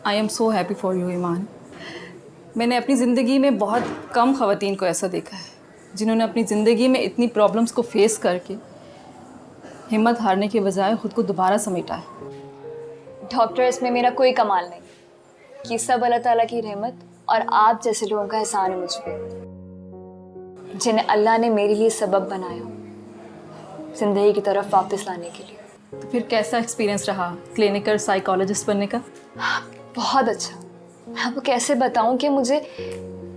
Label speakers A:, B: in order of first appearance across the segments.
A: I am so happy for you Iman. मैंने अपनी ज़िंदगी में बहुत कम ख़वातीन को ऐसा देखा है जिन्होंने अपनी ज़िंदगी में इतनी प्रॉब्लम्स को फेस करके हिम्मत हारने के बजाय ख़ुद को दोबारा समेटा है।
B: डॉक्टर, इसमें मेरा कोई कमाल नहीं, कि सब अल्लाह ताला की रहमत और आप जैसे लोगों का एहसान है मुझ पर, जिन्हें अल्लाह ने मेरे लिए सबब बनाया ज़िंदगी की तरफ वापस लाने के लिए।
A: तो फिर कैसा एक्सपीरियंस रहा क्लिनिकल साइकोलॉजिस्ट बनने का?
B: बहुत अच्छा। मैं आपको कैसे बताऊं कि मुझे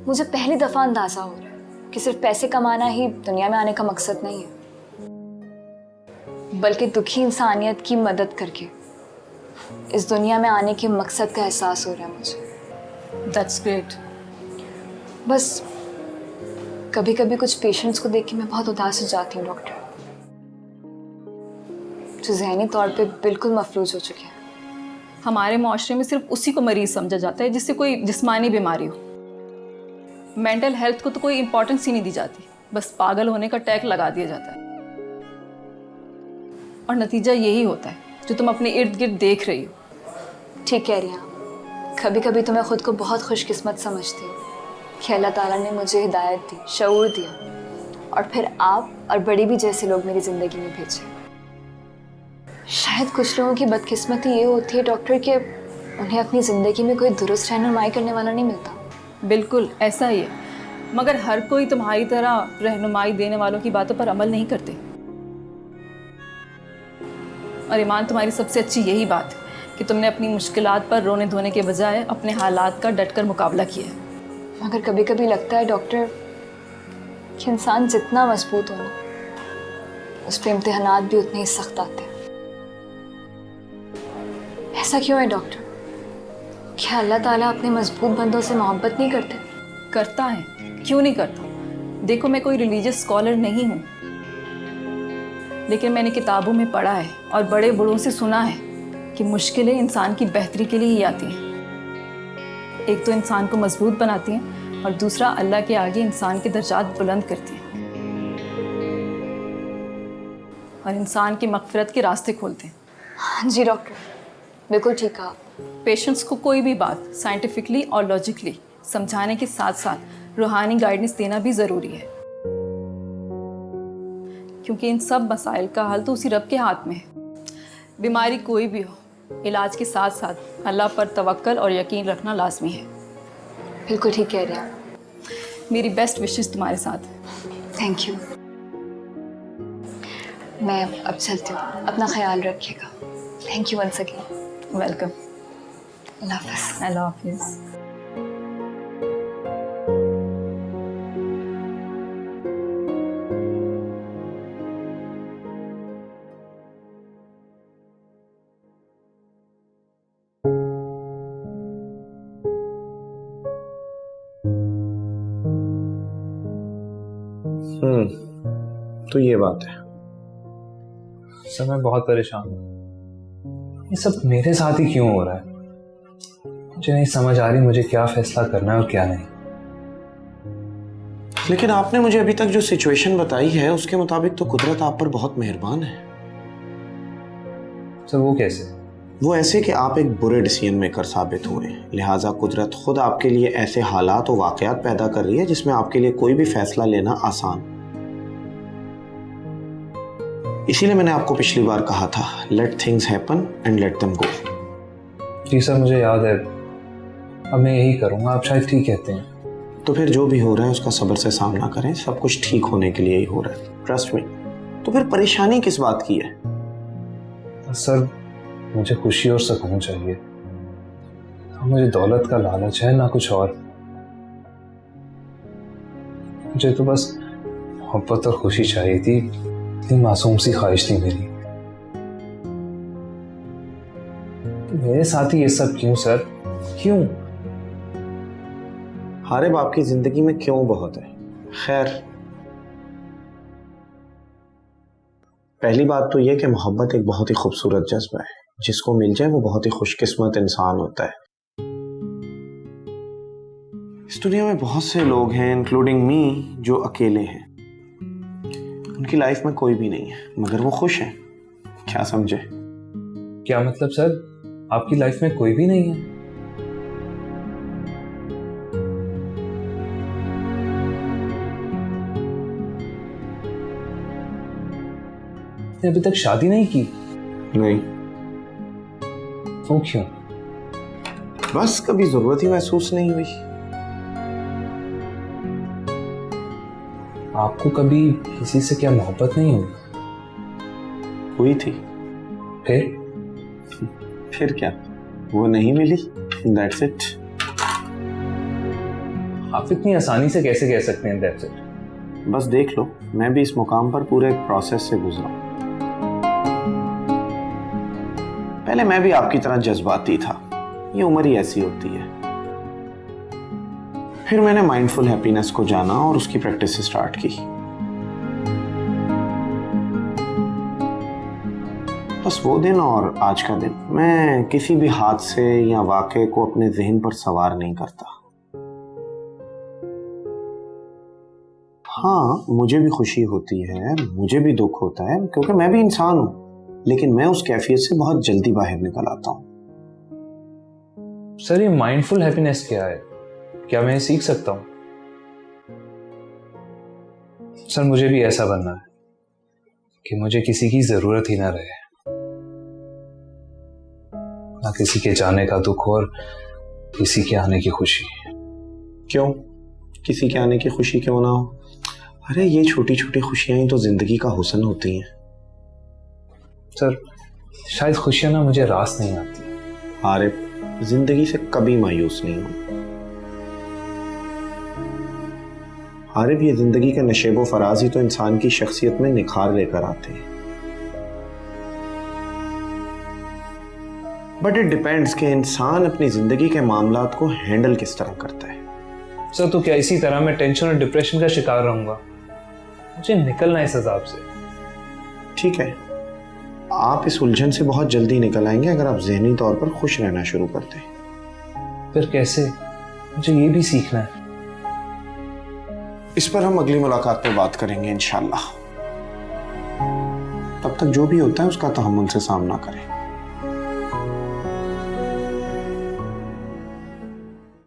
B: पहली दफ़ा अंदाज़ा हो रहा है कि सिर्फ पैसे कमाना ही दुनिया में आने का मकसद नहीं है, बल्कि दुखी इंसानियत की मदद करके इस दुनिया में आने के मकसद का एहसास हो रहा है मुझे।
A: That's great.
B: बस कभी कभी कुछ पेशेंट्स को देख के मैं बहुत उदास हो जाती हूँ डॉक्टर, जो ज़हनी तौर पे बिल्कुल मफलूज हो चुके हैं।
A: हमारे माशरे में सिर्फ उसी को मरीज़ समझा जाता है जिससे कोई जिस्मानी बीमारी हो। मेंटल हेल्थ को तो कोई इंपॉर्टेंस ही नहीं दी जाती, बस पागल होने का टैग लगा दिया जाता है। और नतीजा यही होता है जो तुम अपने इर्द गिर्द देख रही हो।
B: ठीक कह रही हैं आप। कभी कभी तो मैं खुद को बहुत खुशकिस्मत समझती हूँ कि अल्लाह ताला ने मुझे हिदायत दी, शऊर दिया, और फिर आप और बड़ी भी जैसे लोग मेरी ज़िंदगी में भेजे। शायद कुछ लोगों की बदकिस्मती ये होती है डॉक्टर कि उन्हें अपनी ज़िंदगी में कोई दुरुस्त रहनुमाई करने वाला नहीं मिलता।
A: बिल्कुल ऐसा ही है, मगर हर कोई तुम्हारी तरह रहनुमाई देने वालों की बातों पर अमल नहीं करते। और ईमान, तुम्हारी सबसे अच्छी यही बात है कि तुमने अपनी मुश्किलात पर रोने धोने के बजाय अपने हालात का डटकर मुकाबला किया है।
B: मगर कभी कभी लगता है डॉक्टर कि इंसान जितना मजबूत हो ना, उस पर इम्तिहानात भी उतने ही सख्त आते हैं। ऐसा क्यों है डॉक्टर? क्या अल्लाह ताला अपने मजबूत बंदों से मोहब्बत नहीं करते?
A: करता है, क्यों नहीं करता। देखो, मैं कोई रिलीजियस स्कॉलर नहीं हूँ, लेकिन मैंने किताबों में पढ़ा है और बड़े बड़ों से सुना है कि मुश्किलें इंसान की बेहतरी के लिए ही आती हैं। एक तो इंसान को मजबूत बनाती हैं और दूसरा अल्लाह के आगे इंसान के दर्जात बुलंद करती हैं और इंसान की मग़फ़िरत के रास्ते खोलते हैं।
B: हाँ जी डॉक्टर, बिल्कुल ठीक कहा।
A: पेशेंट्स को कोई भी बात साइंटिफिकली और लॉजिकली समझाने के साथ साथ रूहानी गाइडेंस देना भी ज़रूरी है, क्योंकि इन सब मसाइल का हल तो उसी रब के हाथ में है। बीमारी कोई भी हो, इलाज के साथ साथ अल्लाह पर तवक्कल और यकीन रखना लाजमी है।
B: बिल्कुल ठीक कह रहे हैं आप।
A: मेरी बेस्ट विशेस तुम्हारे साथ।
B: Thank you. मैं अब चलती हूँ, अपना ख्याल रखिएगा। Thank you once again.
A: Welcome.
B: अल्लाह हाफ़िज़।
A: अल्लाह हाफिज़।
C: तो ये बात है।
D: सर, मैं बहुत परेशान हूँ। ये सब मेरे साथ ही क्यों हो रहा है? मुझे नहीं समझ आ रही मुझे क्या फैसला करना है और क्या नहीं।
C: लेकिन आपने मुझे अभी तक जो सिचुएशन बताई है उसके मुताबिक तो कुदरत आप पर बहुत मेहरबान है।
D: सर, वो कैसे?
C: वो ऐसे कि आप एक बुरे डिसीजन मेकर साबित हुए, लिहाजा कुदरत खुद आपके लिए ऐसे हालात और वाक़यात पैदा कर रही है जिसमें आपके लिए कोई भी फैसला लेना आसान। इसीलिए मैंने आपको पिछली बार कहा था, let things happen and let them go.
D: जी सर, मुझे याद है। अब मैं यही करूँगा, आप शायद ठीक कहते हैं।
C: तो फिर जो भी हो रहा है उसका सब्र से सामना करें, सब कुछ ठीक होने के लिए ही हो रहा है, ट्रस्ट मी। तो फिर परेशानी किस बात की है?
D: सर, मुझे खुशी और सुकून चाहिए। मुझे दौलत का लालच है, ना कुछ और। मुझे तो बस मोहब्बत और खुशी चाहिए थी। इतनी मासूम सी ख्वाहिश थी मेरी। मेरे साथ ही ये सब क्यों सर, क्यों?
C: हारिब, आपकी जिंदगी में क्यों बहुत है। खैर, पहली बात तो यह कि मोहब्बत एक बहुत ही खूबसूरत जज्बा है, जिसको मिल जाए वो बहुत ही खुशकिस्मत इंसान होता है। इस दुनिया में बहुत से लोग हैं, इंक्लूडिंग मी, जो अकेले हैं। उनकी लाइफ में कोई भी नहीं है, मगर वो खुश हैं। क्या समझे?
D: क्या मतलब सर, आपकी लाइफ में कोई भी नहीं है? आपने अभी तक शादी नहीं की?
C: नहीं,
D: वो क्यों?
C: बस कभी जरूरत ही महसूस नहीं हुई।
D: आपको कभी किसी से क्या मोहब्बत नहीं हुई?
C: हुई थी, फिर क्या, वो नहीं मिली, दैट्स इट।
D: आप इतनी आसानी से कैसे कह सकते हैं दैट्स इट?
C: बस देख लो, मैं भी इस मुकाम पर पूरे एक प्रोसेस से गुजरा हूं। पहले मैं भी आपकी तरह जज्बाती था, ये उम्र ही ऐसी होती है। फिर मैंने माइंडफुल हैप्पीनेस को जाना और उसकी प्रैक्टिस स्टार्ट की। बस वो दिन और आज का दिन, मैं किसी भी हादसे या वाक़े को अपने ज़हन पर सवार नहीं करता। हाँ, मुझे भी खुशी होती है, मुझे भी दुख होता है, क्योंकि मैं भी इंसान हूं, लेकिन मैं उस कैफियत से बहुत जल्दी बाहर निकल आता हूं।
D: सर, ये माइंडफुल हैप्पीनेस क्या है? क्या मैं सीख सकता हूं? सर, मुझे भी ऐसा बनना है कि मुझे किसी की जरूरत ही ना रहे, ना किसी के जाने का दुख और किसी के आने की खुशी।
C: क्यों? किसी के आने की खुशी क्यों ना हो? अरे ये छोटी छोटी खुशियां ही तो जिंदगी का हुस्न होती हैं।
D: सर, शायद खुशियां ना मुझे रास नहीं आती।
C: अरे जिंदगी से कभी मायूस नहीं हो। आरिफ, ये जिंदगी के नशेबो फराज ही तो इंसान की शख्सियत में निखार लेकर आते हैं। बट इट डिपेंड्स कि इंसान अपनी जिंदगी के मामलात को हैंडल किस तरह करता है।
D: सर, तो क्या इसी तरह मैं टेंशन और डिप्रेशन का शिकार रहूंगा? मुझे निकलना है इस अजाब से।
C: ठीक है, आप इस उलझन से बहुत जल्दी निकल आएंगे अगर आप ज़हनी तौर पर खुश रहना शुरू करते हैं।
D: फिर कैसे? मुझे ये भी सीखना है।
C: इस पर हम अगली मुलाकात में बात करेंगे इंशाल्लाह। तब तक जो भी होता है उसका तहम्मुल से सामना करें।